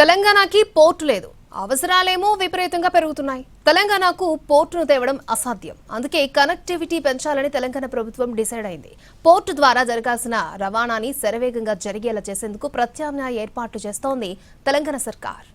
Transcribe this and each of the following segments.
తెలంగాణకి పోర్టు లేదు. అవసరాలేమో విపరీతంగా పెరుగుతున్నాయి. తెలంగాణకు పోర్టును తేవడం అసాధ్యం. అందుకే కనెక్టివిటీ పెంచాలని తెలంగాణ ప్రభుత్వం డిసైడ్ అయింది. పోర్టు ద్వారా జరగాల్సిన రవాణాని శరవేగంగా జరిగేలా చేసేందుకు ప్రత్యామ్నాయ ఏర్పాట్లు చేస్తోంది తెలంగాణ సర్కార్.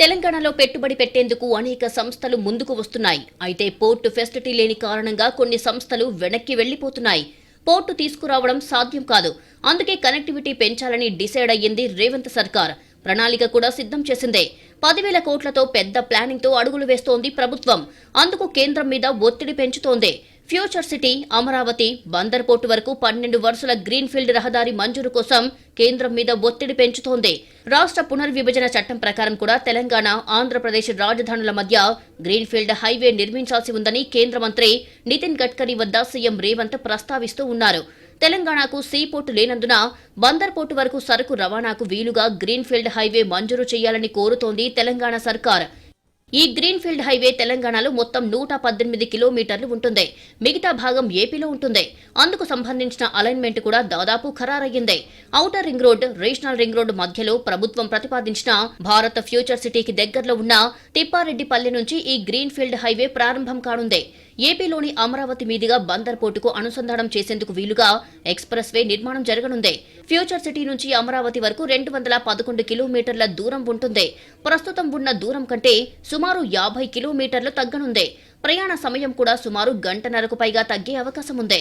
తెలంగాణలో పెట్టుబడి పెట్టేందుకు అనేక సంస్థలు ముందుకు వస్తున్నాయి. అయితే పోర్టు ఫెసిలిటీ లేని కారణంగా కొన్ని సంస్థలు వెనక్కి వెళ్లిపోతున్నాయి. పోర్టు తీసుకురావడం సాధ్యం కాదు. అందుకే కనెక్టివిటీ పెంచాలని డిసైడ్ అయ్యింది రేవంత్ సర్కార్. ప్రణాళిక కూడా సిద్ధం చేసిందే. 10,000 కోట్లతో పెద్ద ప్లానింగ్ తో అడుగులు వేస్తోంది ప్రభుత్వం. అందుకు కేంద్రం మీద ఒత్తిడి పెంచుతోంది. Future city, Amaravati, Bandar port వరకు 12 వరుసల గ్రీన్ఫీల్డ్ రహదారి మంజూరు కోసం కేంద్రం మీద ఒత్తిడి పెంచుతోంది. రాష్ట్ర పునర్విభజన చట్టం ప్రకారం కూడా తెలంగాణ, ఆంధ్రప్రదేశ్ రాజధానుల మధ్య గ్రీన్ఫీల్డ్ హైవే నిర్మించాల్సి ఉందని కేంద్ర మంత్రి నితిన్ గడ్కరీ వద్ద సీఎం రేవంత్ ప్రస్తావిస్తూ ఉన్నారు. తెలంగాణకు సీ పోర్టు లేనందున బందర్ పోర్టు వరకు సరుకు రవాణాకు వీలుగా గ్రీన్ఫీల్డ్ హైవే మంజూరు చేయాలని కోరుతోంది తెలంగాణ సర్కార్. ఈ గ్రీన్ఫీల్డ్ హైవే తెలంగాణలో మొత్తం 118 కిలోమీటర్లు ఉంటుంది. మిగతా భాగం ఏపీలో ఉంటుంది. అందుకు సంబంధించిన అలైన్మెంట్ కూడా దాదాపు ఖరారయ్యింది. Outer ring road, regional ring road మధ్యలో ప్రభుత్వం ప్రతిపాదించిన భారత ఫ్యూచర్ సిటీకి దగ్గరలో ఉన్న తిప్పారెడ్డిపల్లి నుంచి ఈ గ్రీన్ఫీల్డ్ హైవే ప్రారంభం కానుంది. ఏపీలోని అమరావతి మీదుగా బందర్ పోర్టుకు అనుసంధానం చేసేందుకు వీలుగా ఎక్స్ప్రెస్ వే నిర్మాణం జరగనుంది. ఫ్యూచర్ సిటీ నుంచి అమరావతి వరకు 211 కిలోమీటర్ల దూరం ఉంటుంది. ప్రస్తుతం ఉన్న దూరం కంటే సుమారు 50 కిలోమీటర్లు తగ్గనుంది. ప్రయాణ సమయం కూడా సుమారు గంటన్నరకు పైగా తగ్గే అవకాశం ఉంది.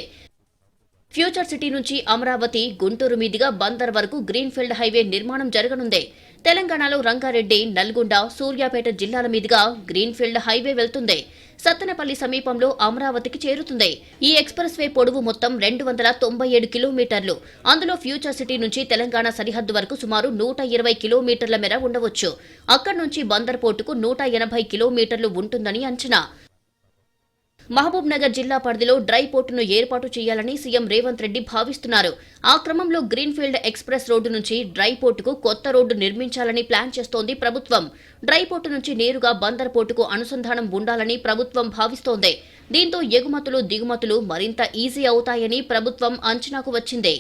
ఫ్యూచర్ సిటీ నుంచి అమరావతి, గుంటూరు మీదుగా బందర్ వరకు గ్రీన్ఫీల్డ్ హైవే నిర్మాణం జరగనుంది. తెలంగాణలో రంగారెడ్డి, నల్గొండ, సూర్యాపేట జిల్లాల మీదుగా గ్రీన్ఫీల్డ్ హైవే వెళ్తుంది. సత్తెనపల్లి సమీపంలో అమరావతికి చేరుతుంది. ఈ ఎక్స్ప్రెస్ వే పొడవు మొత్తం 297 కిలోమీటర్లు. అందులో ఫ్యూచర్ సిటీ నుంచి తెలంగాణ సరిహద్దు వరకు సుమారు 120 కిలోమీటర్ల మేర ఉండవచ్చు. అక్కడి నుంచి బందర్ పోర్టుకు 180 కిలోమీటర్లు ఉంటుందని అంచనా. మహబూబ్ నగర్ జిల్లా పరిధిలో డ్రై పోర్టును ఏర్పాటు చేయాలని సీఎం రేవంత్ రెడ్డి భావిస్తున్నారు. ఆ క్రమంలో గ్రీన్ఫీల్డ్ ఎక్స్ప్రెస్ రోడ్డు నుంచి డ్రై పోర్టుకు కొత్త రోడ్డు నిర్మించాలని ప్లాన్ చేస్తోంది ప్రభుత్వం. డ్రై పోర్టు నుంచి నేరుగా బందర్ పోర్టుకు అనుసంధానం ఉండాలని ప్రభుత్వం భావిస్తోంది. దీంతో ఎగుమతులు, దిగుమతులు మరింత ఈజీ అవుతాయని ప్రభుత్వం అంచనాకు వచ్చింది.